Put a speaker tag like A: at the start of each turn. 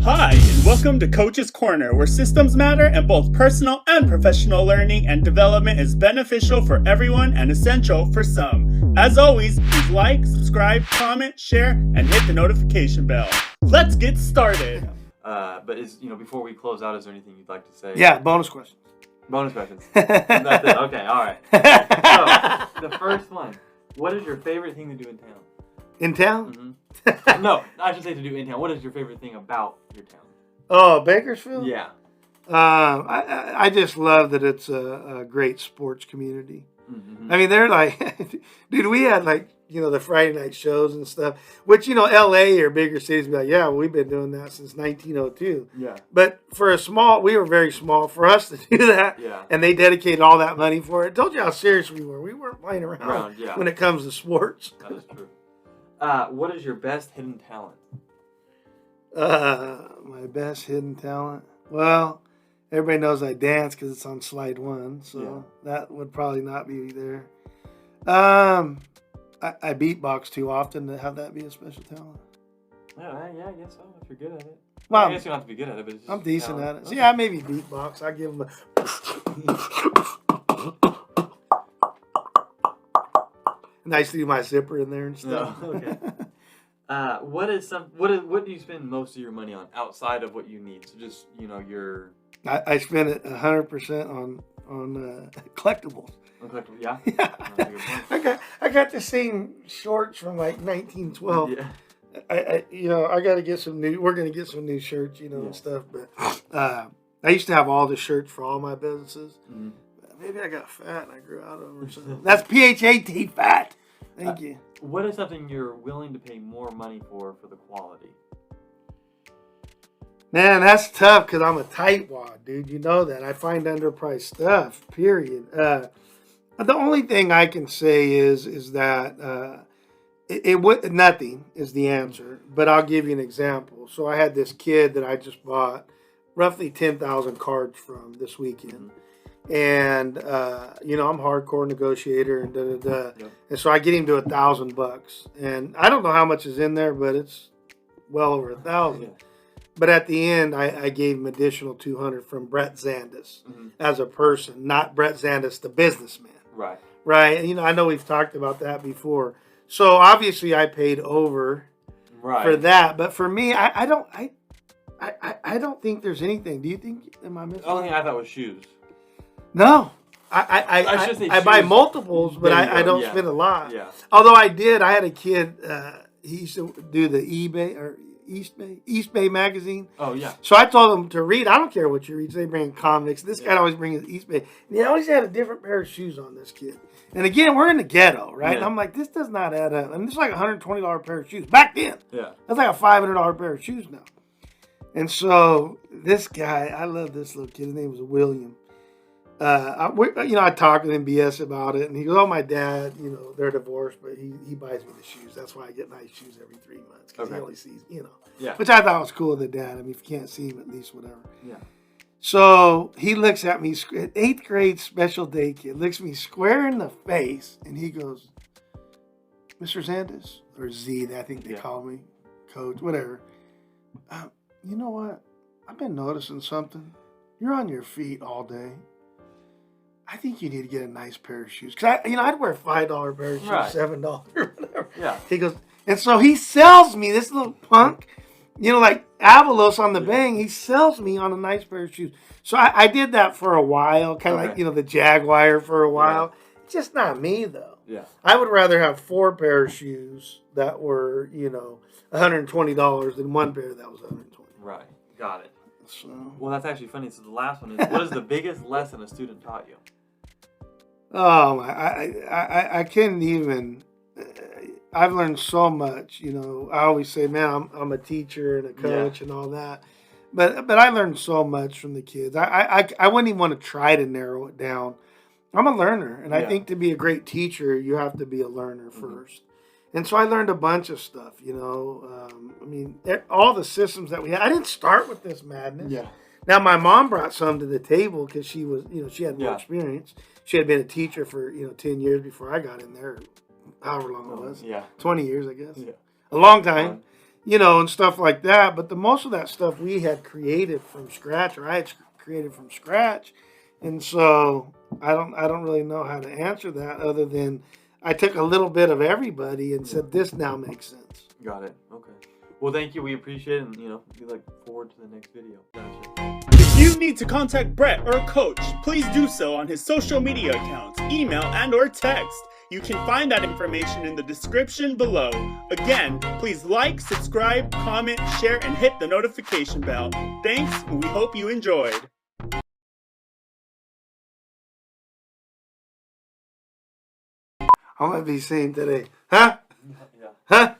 A: Hi, and welcome to Coach's Corner, where systems matter and both personal and professional learning and development is beneficial for everyone and essential for some. As always, please like, subscribe, comment, share, and hit the notification bell. Let's get started.
B: But before we close out, is there anything you'd like to say?
C: Yeah, bonus questions.
B: Bonus questions. That's it. Okay, all right. So, the first one. What is your favorite thing to do in town?
C: In town?
B: Mm-hmm. No, I should say to do in town. What is your favorite thing about your town?
C: Oh, Bakersfield?
B: Yeah.
C: I just love that it's a great sports community.
B: Mm-hmm.
C: I mean, they're like, dude, we had the Friday night shows and stuff, which, LA or bigger cities be like, yeah, well, we've been doing that since 1902.
B: Yeah.
C: But we were very small for us to do that.
B: Yeah.
C: And they dedicated all that money for it. Told you how serious we were. We weren't playing around when it comes to sports.
B: That is true. What is your best hidden talent?
C: My best hidden talent? Well, everybody knows I dance because it's on slide 1, so that would probably not be there. I beatbox too often to have that be a special talent.
B: Yeah, I guess so, if you're good at it.
C: Well,
B: I guess you don't have to be good at it, but it's just
C: I'm decent at it. So
B: okay.
C: yeah, maybe beatbox. I give them nice to do my zipper in there and stuff.
B: No, okay. What do you spend most of your money on outside of what you need? So just your.
C: I spend it 100% on collectibles.
B: Collectibles, yeah.
C: I got the same shorts from like 1912.
B: Yeah.
C: I got to get some new. We're gonna get some new shirts, and stuff. But I used to have all the shirts for all my businesses. Mm-hmm. Maybe I got fat and I grew out of them or something. That's PHAT, fat. Thank you.
B: What is something you're willing to pay more money for the quality?
C: Man, that's tough because I'm a tightwad, dude. You know that. I find underpriced stuff, period. The only thing I can say is that it would nothing is the answer. But I'll give you an example. So I had this kid that I just bought roughly 10,000 cards from this weekend. And, I'm a hardcore negotiator and
B: Yep.
C: And so I get him to $1,000. And I don't know how much is in there, but it's well over 1,000. Yeah. But at the end, I gave him additional 200 from Brett Zandis as a person, not Brett Zandis, the businessman.
B: Right.
C: Right. And, I know we've talked about that before. So obviously I paid over for that. But for me, I don't think there's anything. Do you think, am I missing?
B: The only thing I thought was shoes.
C: No. I buy multiples, but I don't spend a lot.
B: Yeah.
C: Although I had a kid, he used to do the eBay or East Bay magazine.
B: Oh, yeah.
C: So I told him to read. I don't care what you read. They bring comics. This guy always brings East Bay. And he always had a different pair of shoes on, this kid. And again, we're in the ghetto, right? Yeah. And I'm like, this does not add up. And this is like a $120 pair of shoes. Back then. Yeah. That's like a $500 pair of shoes now. And so this guy, I love this little kid. His name was William. I talk with him BS about it, and he goes, "Oh, my dad, they're divorced, but he buys me the shoes. That's why I get nice shoes every 3 months because he only sees, which I thought was cool of the dad. I mean, if you can't see him, at least whatever. Yeah. So he looks at me, 8th grade special day kid, looks me square in the face, and he goes, "Mr. Zandis," or Z, I think they call me, coach, whatever. You know what? I've been noticing something. You're on your feet all day. I think you need to get a nice pair of shoes. Because, I'd wear a $5 pair of shoes, $7 or whatever. Yeah. He goes, and so he sells me, this little punk, like Avalos on the Bang, he sells me on a nice pair of shoes. So I did that for a while, kind of like, the Jaguar for a while. Yeah. Just not me, though. Yeah. I would rather have 4 pair of shoes that were, $120 than 1 pair that was $120.
B: Right. Got it.
C: So.
B: Well, that's actually funny. So the last one is, what is the biggest lesson a student taught you?
C: Oh, I can't even. I've learned so much. I always say, man, I'm a teacher and a coach and all that. But I learned so much from the kids. I wouldn't even want to try to narrow it down. I'm a learner, and I think to be a great teacher, you have to be a learner first. And so I learned a bunch of stuff, all the systems that we had. I didn't start with this madness. Yeah. Now, my mom brought some to the table because she was, she had more experience. She had been a teacher for, 10 years before I got in there, however long it was. Yeah. 20 years, I guess. Yeah. A long time. you know, and stuff like that. But the most of that stuff we had created from scratch, or I had created from scratch, and so I don't really know how to answer that other than I took a little bit of everybody and said this now makes sense.
B: Got it. Okay. Well, thank you. We appreciate it, and we look forward to the next video. Gotcha.
A: If you need to contact Brett or Coach, please do so on his social media accounts, email, and or text. You can find that information in the description below. Again, please like, subscribe, comment, share, and hit the notification bell. Thanks, and we hope you enjoyed.
C: I might be saying today, huh?
B: Yeah.
C: Huh?